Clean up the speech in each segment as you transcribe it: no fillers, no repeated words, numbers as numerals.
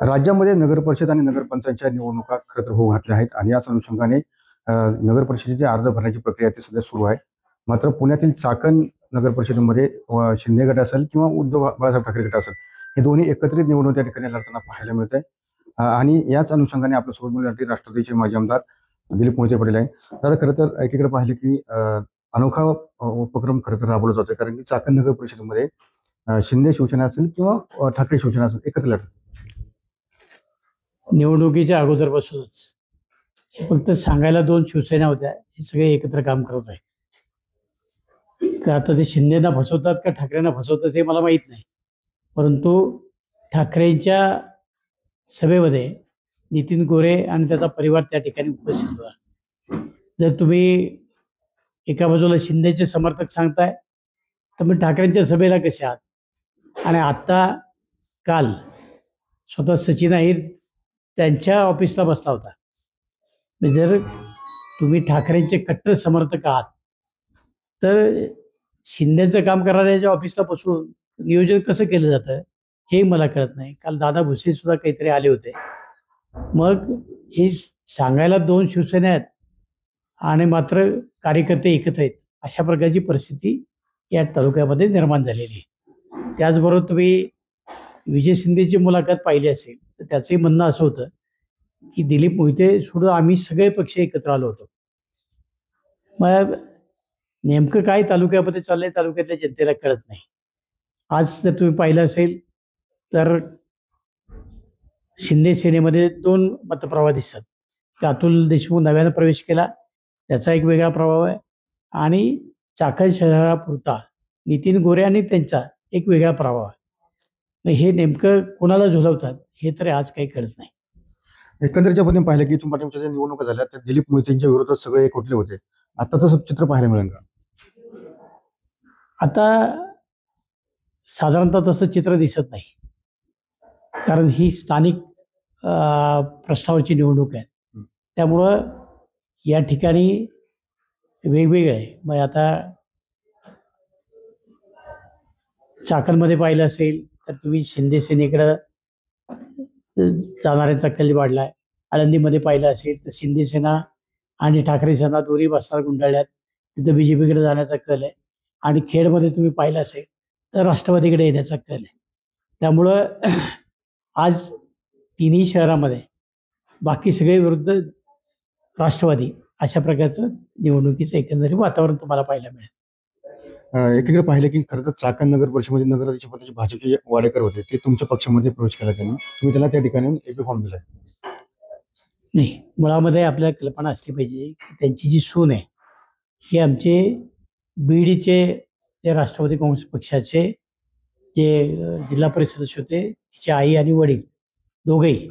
राज्यामध्ये नगर परिषद आणि नगरपंचायतच्या निवडणुका खरं तर होऊ घातल्या आहेत आणि याच अनुषंगाने नगर परिषदेचे अर्ज भरण्याची प्रक्रिया ती सध्या सुरू आहे. मात्र पुण्यातील चाकण नगर परिषदेमध्ये शिंदे गट असेल किंवा उद्धव बाळासाहेब ठाकरे गट असेल, हे दोन्ही एकत्रित निवडणूक त्या ठिकाणी लढताना पाहायला मिळत आहे. आणि याच अनुषंगाने आपल्यासोबत बोलण्यासाठी राष्ट्रवादीचे माजी आमदार दिलीप मोहिते पाटील आहे. दादा, खरं तर एकीकडे पाहिलं की अनोखा उपक्रम खरं तर राबवला जातोय, कारण की चाकण नगर परिषदेमध्ये शिंदे शिवसेना असेल किंवा ठाकरे शिवसेना असेल एकत्र लढत. निवडणुकीच्या अगोदरपासूनच हे फक्त सांगायला दोन शिवसेना होत्या, हे सगळे एकत्र काम करत आहे. का आता ते शिंदेना फसवतात का ठाकरेंना फसवतात हे मला माहीत नाही, परंतु ठाकरेंच्या सभेमध्ये नितीन गोरे आणि त्याचा परिवार त्या ठिकाणी उपस्थित होता. जर तुम्ही एका बाजूला शिंदेचे समर्थक सांगताय तर मग ठाकरेंच्या सभेला कसे आहात? आणि आत्ता काल स्वतः सचिन अहिर त्यांच्या ऑफिसला बसला होता. जर तुम्ही ठाकरेंचे कट्टर समर्थक आहात तर शिंदेचं काम करणाऱ्याच्या ऑफिसला बसून नियोजन कसं केलं जातं हे मला कळत नाही. काल दादा भुसे सुद्धा काहीतरी आले होते. मग हे सांगायला दोन शिवसेना आहेत आणि मात्र कार्यकर्ते एकत्र आहेत, अशा प्रकारची परिस्थिती या तालुक्यामध्ये निर्माण झालेली आहे. त्याचबरोबर तुम्ही विजय शिंदेची मुलाखत पाहिली असेल तर त्याचंही म्हणणं असं होतं की दिलीप मोहिते सोडून आम्ही सगळे पक्ष एकत्र आलो होतो. मग नेमकं काय तालुक्यामध्ये चाललंय तालुक्यातल्या जनतेला कळत नाही. आज जर तुम्ही पाहिलं असेल तर शिंदे सेनेमध्ये दोन मतप्रवाह दिसतात. की अतुल देशमुख नव्यानं प्रवेश केला, त्याचा एक वेगळा प्रभाव आहे, आणि चाकण शहरापुरता नितीन गोरे आणि त्यांचा एक वेगळा प्रभाव आहे. मग हे नेमकं कोणाला झुलवतात हे तर आज काही कळत नाही. एकंदरीतच्या पद्धतीने पाहिलं की तुमच्या ज्या निवडणुका झाल्या त्या दिलीप मोहितेंच्या विरोधात सगळे एकवटले होते. आता तसं चित्र पाहायला मिळेल का? आता साधारणतः तसं चित्र दिसत नाही, कारण ही स्थानिक प्रश्नावरची निवडणूक आहे. त्यामुळं या ठिकाणी वेगवेगळे आहे. मग आता चाकणमध्ये पाहिलं असेल तर तुम्ही शिंदे सेनेकडं जाणाऱ्यांचा कल वाढला आहे. आळंदीमध्ये पाहिलं असेल तर शिंदे सेना आणि ठाकरे सेना दोन्ही बसतात गुंडाळल्यात, तिथं BJPकडे जाण्याचा कल आहे. आणि खेडमध्ये तुम्ही पाहिलं असेल तर राष्ट्रवादीकडे येण्याचा कल आहे. त्यामुळं आज तिन्ही शहरामध्ये बाकी सगळे विरुद्ध राष्ट्रवादी अशा प्रकारचं निवडणुकीचं एकंदरीत वातावरण तुम्हाला पाहायला मिळेल. एकीकडे पाहिलं की खरं तर चाकण नगर परिषदेमध्ये नगराध्यक्ष पदाचे भाजपचे जे वाडेकर होते ते तुमच्या पक्षामध्ये प्रवेश केला, तुम्ही त्यांना त्या ठिकाणी AP फॉर्म दिलाय. नाही, मुळामध्ये आपल्याला कल्पना असली पाहिजे की त्यांची जी सून आहे हे आमचे बीडचे जे राष्ट्रवादी काँग्रेस पक्षाचे जे जिल्हा परिषद सदस्य होते, तिचे आई आणि वडील दोघेही.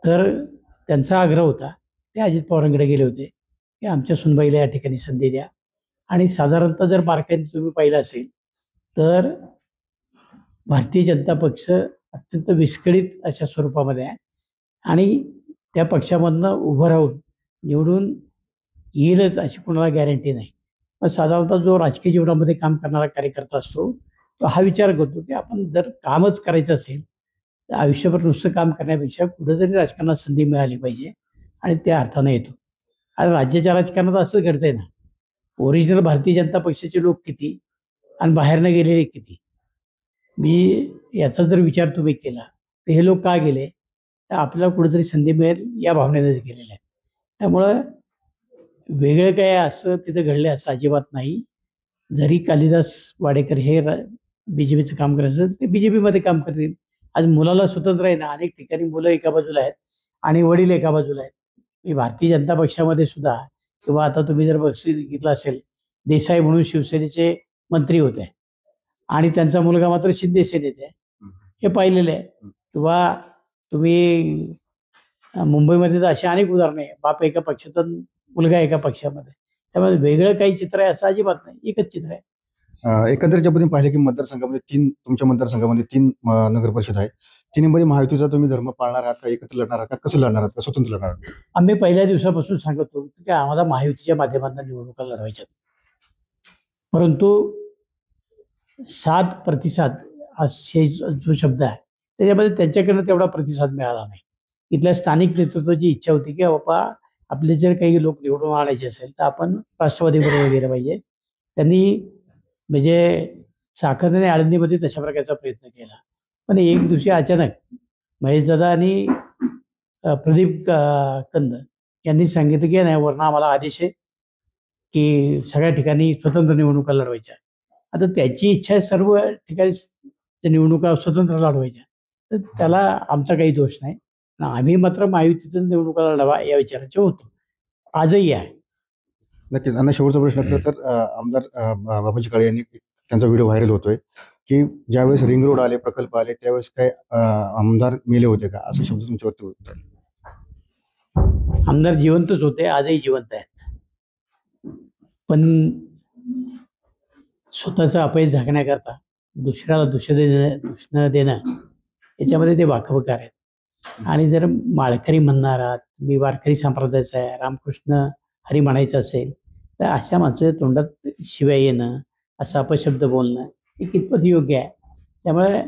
तर त्यांचा आग्रह होता, ते अजित पवारांकडे गेले होते की आमच्या सुनबाईला या ठिकाणी संधी द्या. आणि साधारणतः जर बारकाईने तुम्ही पाहिलं असेल तर भारतीय जनता पक्ष अत्यंत विस्कळीत अशा स्वरूपामध्ये आहे आणि त्या पक्षामधनं उभं राहून निवडून येईलच अशी कोणाला गॅरंटी नाही. मग साधारणतः जो राजकीय जीवनामध्ये काम करणारा कार्यकर्ता असतो तो हा विचार करतो की आपण जर कामच करायचं असेल तर आयुष्यभर नुसतं काम करण्यापेक्षा कुठंतरी राजकारणात संधी मिळाली पाहिजे, आणि त्या अर्थानं येतो. आणि राज्याच्या राजकारणात असं घडतंय ना, ओरिजिनल भारतीय जनता पक्षाचे लोक किती आणि बाहेरनं गेलेले किती. मी याचा जर विचार तुम्ही केला तर हे लोक का गेले, तर आपल्याला कुठेतरी संधी मिळेल या भावनेनेच गेलेले आहेत. त्यामुळं वेगळं काय असं तिथं घडलं असं अजिबात नाही. जरी कालिदास वाडेकर हे BJPचं काम करायचं ते BJPमध्ये काम करतील. आज मुलाला स्वतंत्र आहे ना, अनेक ठिकाणी मुलं एका बाजूला आहेत आणि वडील एका बाजूला आहेत. मी भारतीय जनता पक्षामध्ये सुद्धा, किंवा आता तुम्ही जर बघितलं असेल देसाई म्हणून शिवसेनेचे मंत्री होते आणि त्यांचा मुलगा मात्र शिंदे सेनेत आहे, हे पाहिलेलं आहे. किंवा तुम्ही मुंबईमध्ये तर अशी अनेक उदाहरणं आहे, बाप एका पक्षात मुलगा एका पक्षामध्ये. त्यामुळे वेगळं काही चित्र आहे असं अजिबात नाही, एकच चित्र आहे. एकंदरीतच्या पद्धतीने पाहिलं की मतदारसंघामध्ये तुमच्या मतदारसंघामध्ये 3 नगर परिषद आहे. तिन्हीमध्ये महायुतीचा तुम्ही धर्म पाळणार आहात का, एकत्र लढणार आहात का, कसं लढणार आहात का, स्वतंत्र लढणार आहात? आम्ही पहिल्या दिवसापासून सांगतो की आम्हाला महायुतीच्या माध्यमातून निवडणुका लढवायच्यात, परंतु 7% असे जो शब्द आहे त्याच्यामध्ये त्यांच्याकडनं तेवढा प्रतिसाद मिळाला नाही. इथल्या स्थानिक नेतृत्वाची इच्छा होती की बाबा आपले जर काही लोक निवडून आणायचे असेल तर आपण राष्ट्रवादीबरोबर गेलं पाहिजे. त्यांनी म्हणजे साखर आणि आळंदीमध्ये तशा प्रकारचा प्रयत्न केला. पण एक दिवशी अचानक महेशदादा आणि प्रदीप कंद यांनी सांगितलं की नाही, वरनं आम्हाला आदेश आहे की सगळ्या ठिकाणी स्वतंत्र निवडणुका लढवायच्या. आता त्याची इच्छा आहे सर्व ठिकाणी त्या निवडणुका स्वतंत्र लढवायच्या, तर त्याला आमचा काही दोष नाही. आम्ही मात्र महायुतीतून निवडणुका लढवा या विचाराचे होतो, आजही आहे. नक्कीच. आणि शेवटचा प्रश्न खरं तर आमदार बाबाजी काळे यांनी त्यांचा व्हिडिओ व्हायरल होतोय की ज्यावेळेस रिंग रोड आले, प्रकल्प आले, त्यावेळेस काय आमदार मेले होते का, असे शब्द तुमच्यावरती होते? आमदार जिवंतच होते, आजही जिवंत आहेत. पण स्वतःचं अपयश झाकण्याकरता दुसऱ्याला दूषण देणं याच्यामध्ये ते वाकबकार आहेत. आणि जर माळकरी म्हणणार आहात, मी वारकरी संप्रदायाचा आहे, रामकृष्ण हरी म्हणायचं असेल, तर अशा माणसाच्या तोंडात शिव्या येणं, असं अपशब्द बोलणं हे कितपत योग्य आहे? त्यामुळे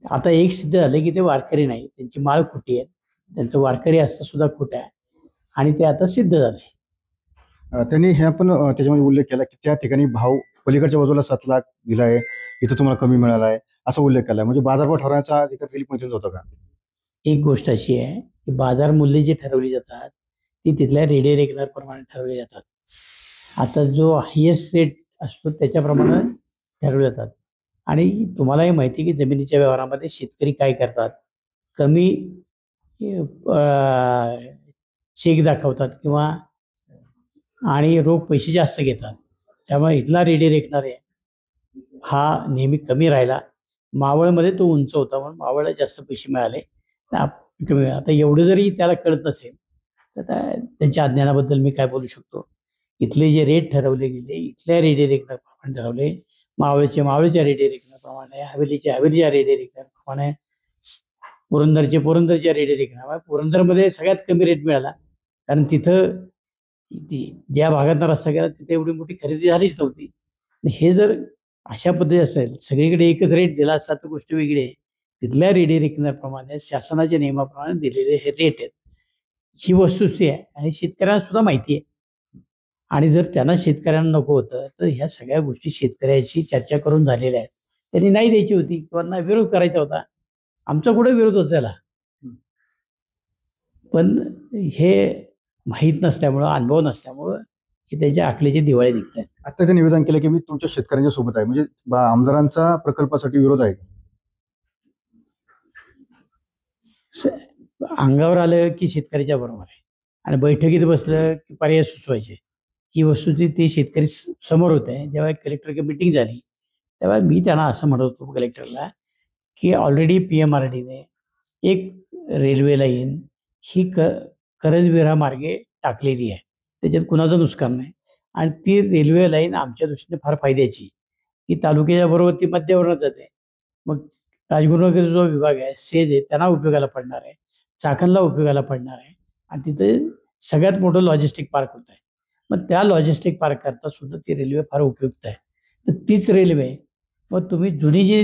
आता एक सिद्ध झालं की ते वारकरी नाही, त्यांची माळ खोटी आहे, त्यांचं वारकरी असतं सुद्धा खोटं आहे, आणि ते आता सिद्ध झालंय. त्यांनी ह्या पण त्याच्यामध्ये उल्लेख केला की त्या ठिकाणी भाव पलीकडच्या बाजूला 7 लाख दिलाय, इथं तुम्हाला कमी मिळाला आहे, असा उल्लेख केला. म्हणजे बाजारभाव ठरवण्याचा अधिकार दिलीप मैत्रीचा होता का? एक गोष्ट अशी आहे की बाजार मूल्य जे ठरवली जातात ती तिथल्या रेडिओ रेकनरप्रमाणे ठरवली जातात. आता जो हायेस्ट रेट असतो त्याच्याप्रमाणे ठरवले जातात. आणि तुम्हालाही माहिती आहे की जमिनीच्या व्यवहारामध्ये शेतकरी काय करतात, कमी चेक दाखवतात किंवा आणि रोख पैसे जास्त घेतात. त्यामुळे इथला रेडी रेकनर आहे हा नेहमी कमी राहिला. मावळमध्ये तो उंच होता म्हणून मावळला जास्त पैसे मिळाले, कमी. आता एवढं जरी त्याला कळत नसेल तर त्यांच्या अज्ञानाबद्दल मी काय बोलू शकतो. इथले जे रेट ठरवले गेले, इथल्या रेडी रेकनरप्रमाणे ठरवले, मावळच्या रेडी रेकनरप्रमाणे, हवेलीच्या रेडी रेकनरप्रमाणे, पुरंदरच्या रेडी रेकनर. पुरंदरमध्ये सगळ्यात कमी रेट मिळाला, कारण तिथं ज्या भागात रस्ता गेला तिथे एवढी मोठी खरेदी झालीच नव्हती. हे जर अशा पद्धती असेल, सगळीकडे एकच रेट दिला असता तर गोष्ट वेगळी आहे. तिथल्या रेडी रेकनरप्रमाणे शासनाच्या नियमाप्रमाणे दिलेले हे रेट आहेत, ही वस्तुस्थिती आहे आणि शेतकऱ्यांना सुद्धा माहिती आहे. आणि जर त्यांना शेतकऱ्यांना नको होतं तर ह्या सगळ्या गोष्टी शेतकऱ्याशी चर्चा करून झालेल्या आहेत. त्यांनी नाही द्यायची होती किंवा विरोध करायचा होता, आमचा कुठे विरोध होता त्याला. पण हे माहीत नसल्यामुळं, अनुभव नसल्यामुळं हे त्याच्या आखलीचे दिवाळे निघत आहेत. आता ते निवेदन केलं की मी तुमच्या शेतकऱ्यांच्या सोबत आहे, म्हणजे आमदारांचा प्रकल्पासाठी विरोध आहे का? अंगावर आलं की शेतकऱ्याच्या बरोबर आहे, आणि बैठकीत बसलं की पर्याय सुचवायचे. ही वस्तुस्थिती ते शेतकरी समोर होते. जेव्हा कलेक्टर मीटिंग झाली तेव्हा मी त्यांना असं म्हणत होतो कलेक्टरला की ऑलरेडी PMRDने एक रेल्वे लाईन ही करंजविरा मार्गे टाकलेली आहे, त्याच्यात कुणाचं नुकसान नाही. आणि ती रेल्वे लाईन आमच्या दृष्टीने फार फायद्याची. ती तालुक्याच्या बरोबर ती मध्यावरनं जाते. मग राजगुरुनगर जो विभाग आहे, सेज आहे, त्यांना उपयोगाला पडणार आहे, चाकणला उपयोगाला पडणार आहे, आणि तिथे सगळ्यात मोठं लॉजिस्टिक पार्क होत आहे. मग त्या लॉजिस्टिक पार्क करता सुद्धा ती रेल्वे फार उपयुक्त आहे. तर तीच रेल्वे मग तुम्ही जुनी जी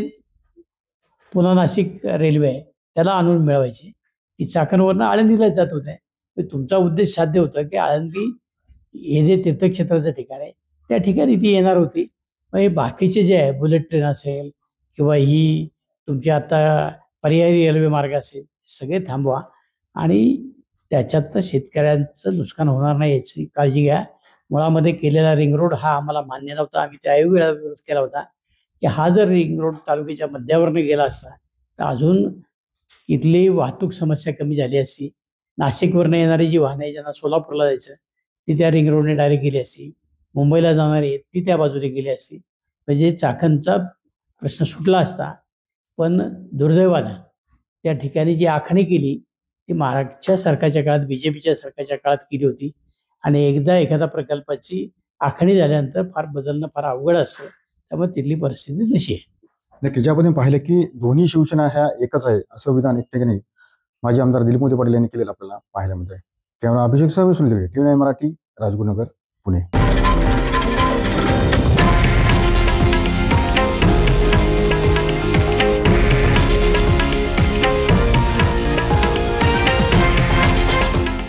पुणे नाशिक रेल्वे आहे त्याला आणून मिळवायची. ती चाकणवरनं आळंदीला जात होते. तुमचा उद्देश साध्य होता की आळंदी हे जे तीर्थक्षेत्राचं ठिकाण आहे त्या ठिकाणी ती येणार होती. मग हे बाकीचे जे आहे, बुलेट ट्रेन असेल किंवा ही तुमची आता पर्यायी रेल्वे मार्ग असेल, सगळे थांबवा आणि त्याच्यातनं शेतकऱ्यांचं नुकसान होणार नाही याची काळजी घ्या. मुळामध्ये केलेला रिंग रोड हा आम्हाला मान्य नव्हता. आम्ही त्याही वेळा विरोध केला होता की हा जर रिंग रोड तालुक्याच्या मध्यावरनं गेला असता तर अजून इथली वाहतूक समस्या कमी झाली असती. नाशिकवरनं येणारी जी वाहनं आहे, ज्यांना सोलापूरला जायचं, ती त्या रिंग रोडने डायरेक्ट गेली असती. मुंबईला जाणारी ती त्या बाजूने गेली असती. म्हणजे चाकणचा प्रश्न सुटला असता. पण दुर्दैवानं त्या ठिकाणी जी आखणी केली ती महाराष्ट्राच्या सरकारच्या काळात, BJPच्या सरकारच्या काळात केली होती. आणि एकदा एखाद्या प्रकल्पाची आखणी झाल्यानंतर फार बदलणं फार अवघड असतं. त्यामुळे तिथली परिस्थिती तशी आहे. नक्की. ज्या पद्धतीने पाहिलं की दोन्ही शिवसेना ह्या एकच आहे असं विधान एक ठिकाणी माजी आमदार दिलीप मोदी पाटील यांनी केलेलं आपल्याला पाहायला मिळतंय. कॅमेरा अभिषेक सर्वे, TV9 मराठी, राजगुरुनगर, पुणे.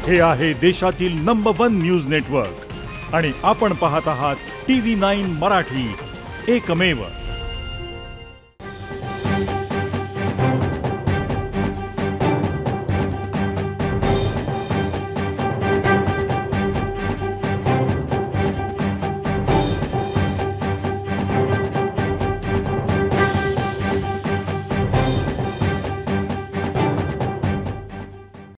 हे आहे देशातील नंबर 1 न्यूज नेटवर्क आणि आपण पाहत आहात TV9 मराठी, एकमेव.